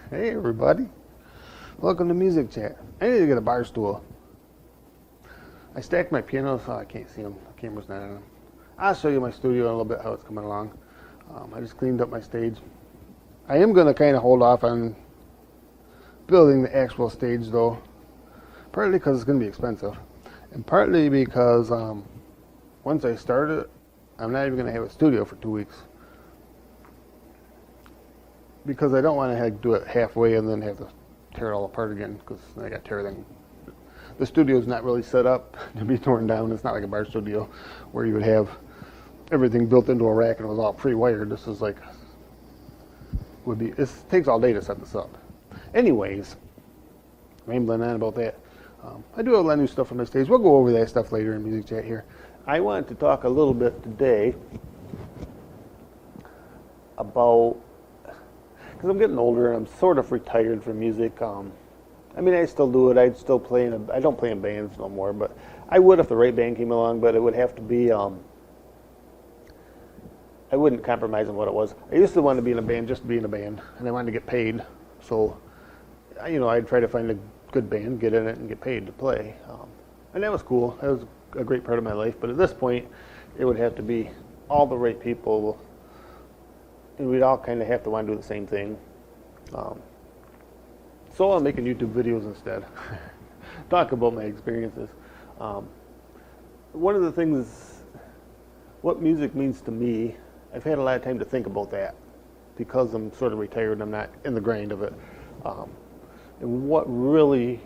Hey everybody, welcome to Music Chat. I need to get a bar stool. I stacked my pianos, I can't see them, the camera's not on them. I'll show you my studio in a little bit, how it's coming along. I just cleaned up my stage. I am going to kind of hold off on building the actual stage though, partly because it's going to be expensive, and partly because once I start it, I'm not even going to have a studio for 2 weeks. Because I don't want to do it halfway and then have to tear it all apart again, because I got to tear everything. The studio's not really set up to be torn down. It's not like a bar studio where you would have everything built into a rack and it was all pre-wired. This is like, it takes all day to set this up. Anyways, rambling on about that. I do have a lot of new stuff on my stage. We'll go over that stuff later in Music Chat here. I wanted to talk a little bit today about, because I'm getting older and I'm sort of retired from music. I mean, I still do it. I'd still play I don't play in bands no more, but I would if the right band came along, but it would have to be, I wouldn't compromise on what it was. I used to want to be in a band just to be in a band, and I wanted to get paid. So, I'd try to find a good band, get in it, and get paid to play. And that was cool. That was a great part of my life. But at this point, it would have to be all the right people. And we'd all kind of have to want to do the same thing. So I'm making YouTube videos instead. Talk about my experiences. One of the things, what music means to me, I've had a lot of time to think about that because I'm sort of retired and I'm not in the grind of it. And what really,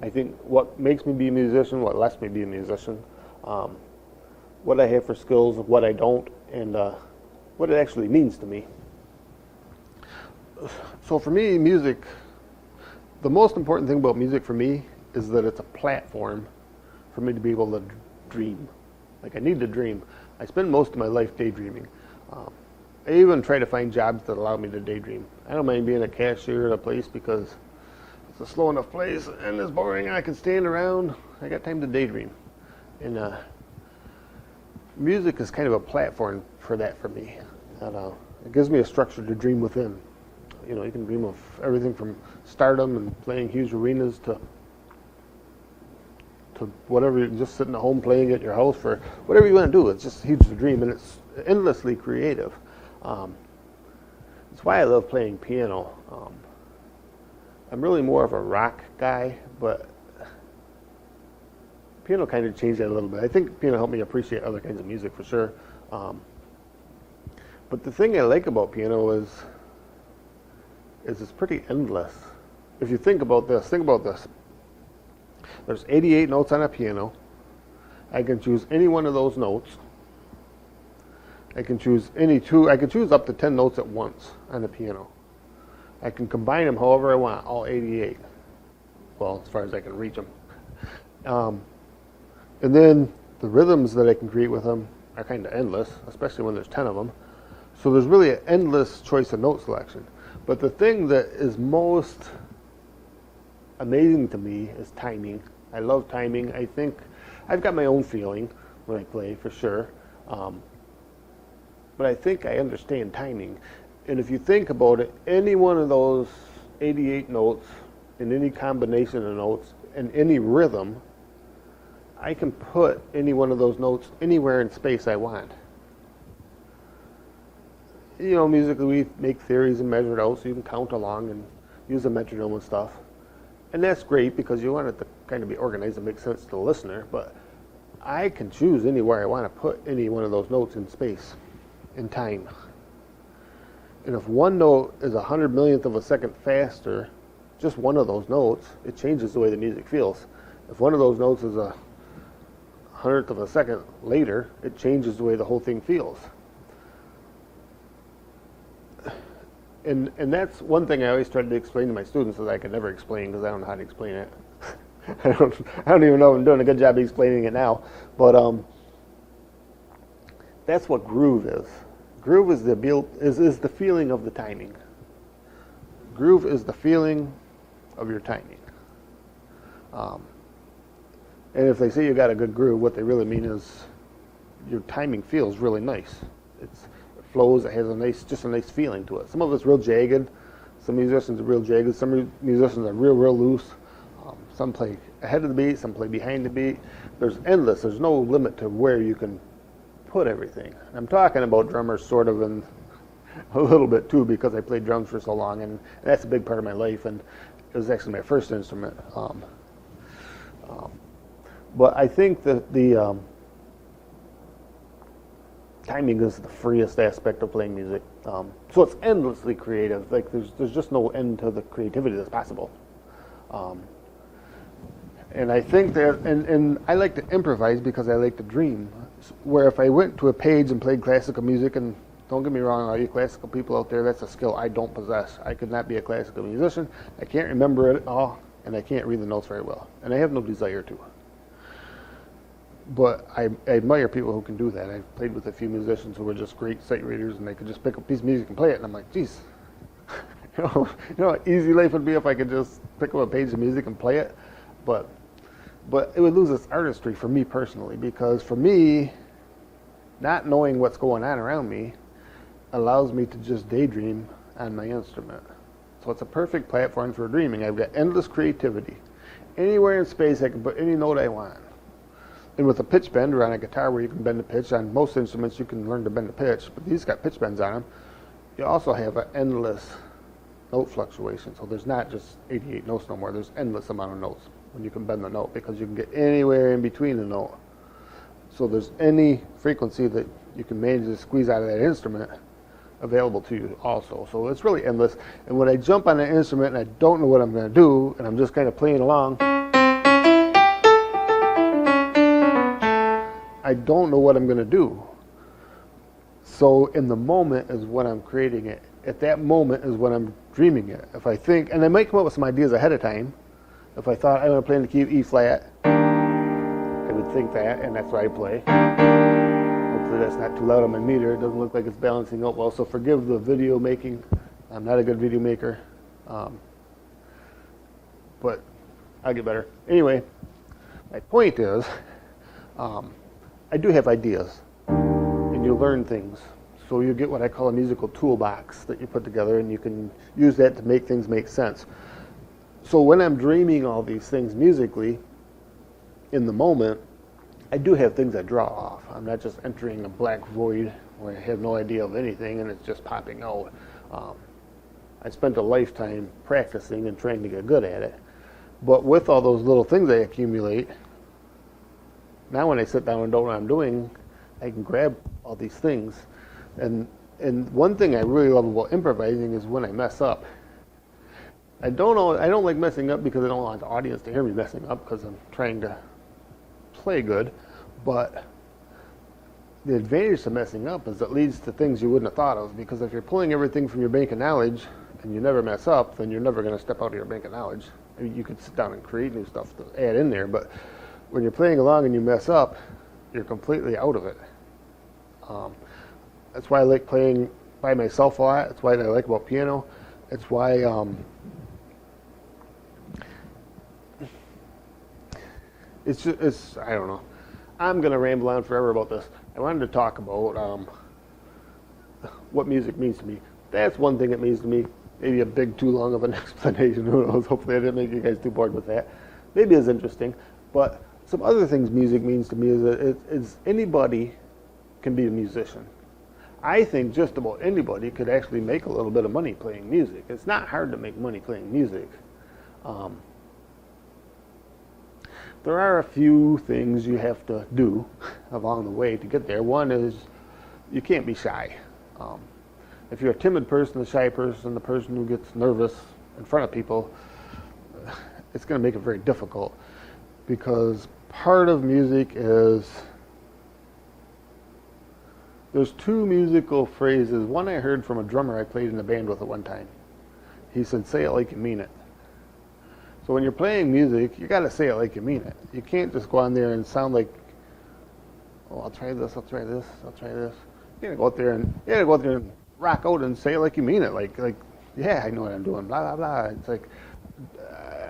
I think, what makes me be a musician, what lets me be a musician, what I have for skills, what I don't, and what it actually means to me. So for me, music, the most important thing about music for me is that it's a platform for me to be able to dream. Like, I need to dream. I spend most of my life daydreaming. I even try to find jobs that allow me to daydream. I don't mind being a cashier at a place because it's a slow enough place and it's boring. I can stand around. I got time to daydream. And music is kind of a platform for that for me. And, it gives me a structure to dream within. You can dream of everything from stardom and playing huge arenas to whatever, you're just sitting at home playing at your house for whatever you want to do. It's just huge to dream, and it's endlessly creative. That's why I love playing piano. I'm really more of a rock guy, but piano kind of changed that a little bit. I think piano helped me appreciate other kinds of music for sure. But the thing I like about piano is it's pretty endless. If you think about this. There's 88 notes on a piano. I can choose any one of those notes. I can choose I can choose up to 10 notes at once on the piano. I can combine them however I want, all 88. Well, as far as I can reach them. And then the rhythms that I can create with them are kind of endless, especially when there's 10 of them. So there's really an endless choice of note selection. But the thing that is most amazing to me is timing. I love timing. I think I've got my own feeling when I play, for sure. But I think I understand timing. And if you think about it, any one of those 88 notes, in any combination of notes, in any rhythm, I can put any one of those notes anywhere in space I want. Musically we make theories and measure it out so you can count along and use a metronome and stuff. And that's great because you want it to kind of be organized and make sense to the listener, but I can choose anywhere I want to put any one of those notes in space, in time. And if one note is 100 millionth of a second faster, just one of those notes, it changes the way the music feels. If one of those notes is 100th of a second later, it changes the way the whole thing feels. And that's one thing I always try to explain to my students that I can never explain because I don't know how to explain it. I don't even know if I'm doing a good job explaining it now, but that's what groove is. Groove is the feeling of the timing. Groove is the feeling of your timing. And if they say you got a good groove, what they really mean is your timing feels really nice. It flows. It has just a nice feeling to it. Some of it's real jagged. Some musicians are real jagged. Some musicians are real loose. Some play ahead of the beat. Some play behind the beat. There's endless. There's no limit to where you can put everything. I'm talking about drummers sort of in a little bit too because I played drums for so long, and that's a big part of my life, and it was actually my first instrument. But I think that the timing is the freest aspect of playing music. So it's endlessly creative. Like there's just no end to the creativity that's possible. And I think that, and I like to improvise because I like to dream. Where if I went to a page and played classical music, and don't get me wrong, all you classical people out there, that's a skill I don't possess. I could not be a classical musician. I can't remember it all, and I can't read the notes very well. And I have no desire to. But I admire people who can do that. I've played with a few musicians who were just great sight readers, and they could just pick up a piece of music and play it. And I'm like, geez, you know, easy life would be if I could just pick up a page of music and play it. But it would lose its artistry for me personally, because for me, not knowing what's going on around me allows me to just daydream on my instrument. So it's a perfect platform for dreaming. I've got endless creativity. Anywhere in space, I can put any note I want. And with a pitch bender on a guitar where you can bend the pitch, on most instruments you can learn to bend the pitch, but these got pitch bends on them. You also have an endless note fluctuation. So there's not just 88 notes no more. There's endless amount of notes when you can bend the note, because you can get anywhere in between the note. So there's any frequency that you can manage to squeeze out of that instrument available to you also. So it's really endless. And when I jump on an instrument and I don't know what I'm going to do, and I'm just kind of playing along, I don't know what I'm going to do. So in the moment is when I'm creating it. At that moment is when I'm dreaming it. If I think, and I might come up with some ideas ahead of time. If I thought I'm going to play in the key of E flat, I would think that, and that's what I play. Hopefully that's not too loud on my meter. It doesn't look like it's balancing out well, so forgive the video making. I'm not a good video maker, but I'll get better. Anyway, my point is, I do have ideas, and you learn things. So you get what I call a musical toolbox that you put together, and you can use that to make things make sense. So when I'm dreaming all these things musically, in the moment, I do have things I draw off. I'm not just entering a black void where I have no idea of anything and it's just popping out. I spent a lifetime practicing and trying to get good at it. But with all those little things I accumulate, now when I sit down and don't know what I'm doing, I can grab all these things. And one thing I really love about improvising is when I mess up. I don't like messing up because I don't want the audience to hear me messing up, because I'm trying to play good. But the advantage to messing up is it leads to things you wouldn't have thought of, because if you're pulling everything from your bank of knowledge and you never mess up, then you're never going to step out of your bank of knowledge. I mean, you could sit down and create new stuff to add in there, but when you're playing along and you mess up, you're completely out of it. That's why I like playing by myself a lot. That's why I like about piano. It's why it's I don't know. I'm gonna ramble on forever about this. I wanted to talk about what music means to me. That's one thing it means to me. Maybe a big too long of an explanation. Who knows? Hopefully I didn't make you guys too bored with that. Maybe it's interesting. But some other things music means to me is that anybody can be a musician. I think just about anybody could actually make a little bit of money playing music. It's not hard to make money playing music. There are a few things you have to do along the way to get there. One is you can't be shy. If you're a timid person, a shy person, the person who gets nervous in front of people, it's going to make it very difficult, because part of music is There's two musical phrases. One I heard from a drummer I played in a band with at one time. He said, "Say it like you mean it." So when you're playing music, you got to say it like you mean it. You can't just go on there and sound like, "Oh, I'll try this, I'll try this, I'll try this." You gotta go out there and rock out and say it like you mean it. Like, yeah, I know what I'm doing. Blah blah blah. It's like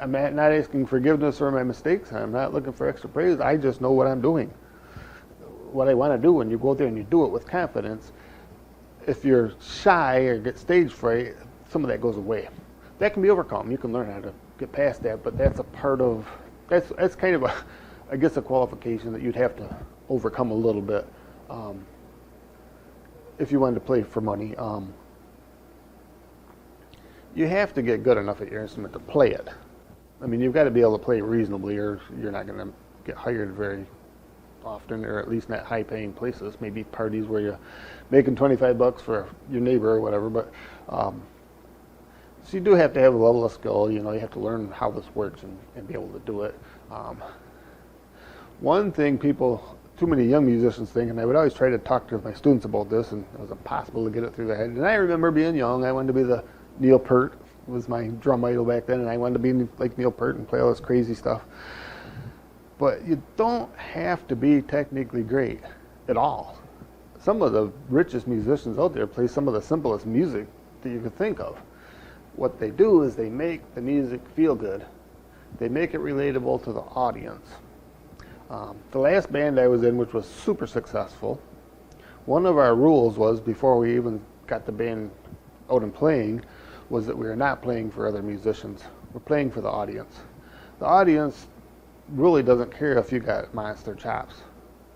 I'm not asking forgiveness for my mistakes. I'm not looking for extra praise. I just know what I'm doing, what I want to do. When you go out there and you do it with confidence, if you're shy or get stage fright, some of that goes away. That can be overcome. You can learn how to get past that, but that's a part of, that's kind of I guess a qualification that you'd have to overcome a little bit if you wanted to play for money. You have to get good enough at your instrument to play it. I mean, you've got to be able to play reasonably, or you're not going to get hired very often, or at least not high-paying places. Maybe parties where you're making $25 for your neighbor or whatever. But so you do have to have a level of skill. You have to learn how this works and be able to do it. One thing too many young musicians think, and I would always try to talk to my students about this, and it was impossible to get it through their head. And I remember being young, I wanted to be the Neil Peart was my drum idol back then, and I wanted to be like Neil Peart and play all this crazy stuff. But you don't have to be technically great at all. Some of the richest musicians out there play some of the simplest music that you could think of. What they do is they make the music feel good. They make it relatable to the audience. The last band I was in, which was super successful, one of our rules was, before we even got the band out and playing, was that we were not playing for other musicians. We're playing for the audience. The audience really doesn't care if you got monster chops.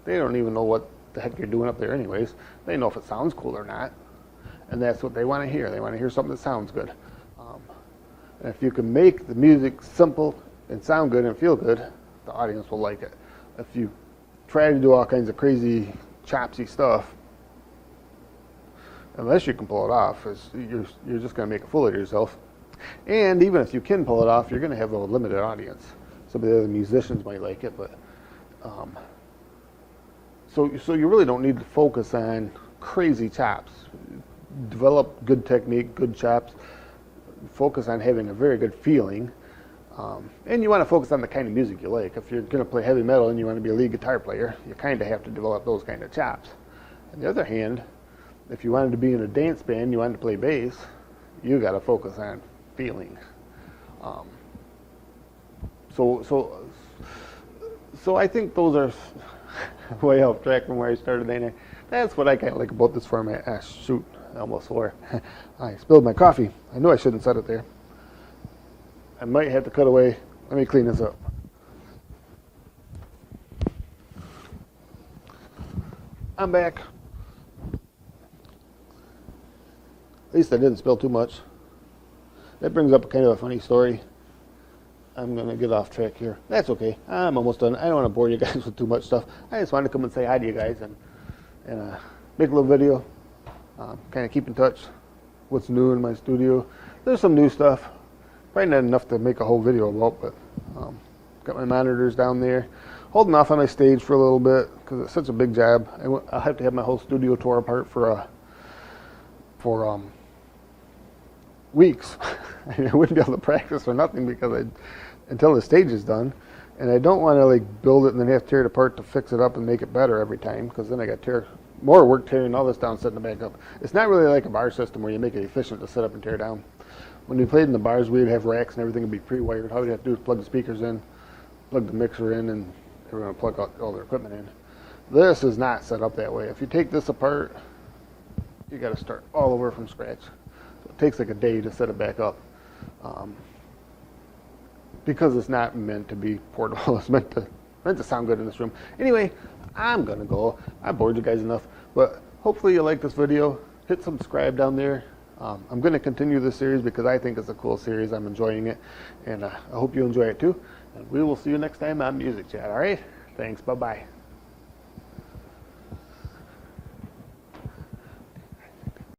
They don't even know what the heck you're doing up there anyways. They know if it sounds cool or not. And that's what they want to hear. They want to hear something that sounds good. And if you can make the music simple and sound good and feel good, the audience will like it. If you try to do all kinds of crazy, chopsy stuff, unless you can pull it off, you're just going to make a fool of yourself. And even if you can pull it off, you're going to have a limited audience. Some of the other musicians might like it, but so you really don't need to focus on crazy chops. Develop good technique, good chops. Focus on having a very good feeling. And you want to focus on the kind of music you like. If you're going to play heavy metal and you want to be a lead guitar player, you kind of have to develop those kind of chops. On the other hand, if you wanted to be in a dance band, you wanted to play bass, you got to focus on feeling. So I think those are way off track from where I started. And that's what I kind of like about this format. Ah, shoot, I almost swore. I spilled my coffee. I knew I shouldn't set it there. I might have to cut away. Let me clean this up. I'm back. At least I didn't spill too much. That brings up kind of a funny story. I'm going to get off track here. That's okay. I'm almost done. I don't want to bore you guys with too much stuff. I just wanted to come and say hi to you guys and make a little video. Kind of keep in touch. What's new in my studio. There's some new stuff. Probably not enough to make a whole video about, but got my monitors down there. Holding off on my stage for a little bit because it's such a big job. I'll have to have my whole studio tore apart for weeks. I wouldn't be able to practice or nothing because until the stage is done, and I don't want to build it and then have to tear it apart to fix it up and make it better every time, because then I got more work tearing all this down, setting it back up. It's not really like a bar system where you make it efficient to set up and tear down. When we played in the bars, we'd have racks and everything would be pre-wired. All we'd have to do is plug the speakers in, plug the mixer in, and everyone would plug all their equipment in. This is not set up that way. If you take this apart, you got to start all over from scratch. So it takes like a day to set it back up. Because it's not meant to be portable. It's meant to sound good in this room. Anyway, I'm gonna go. I bored you guys enough, but hopefully you like this video. Hit subscribe down there. I'm gonna continue this series because I think it's a cool series. I'm enjoying it, and I hope you enjoy it too. And we will see you next time on Music Chat. All right? Thanks. Bye bye.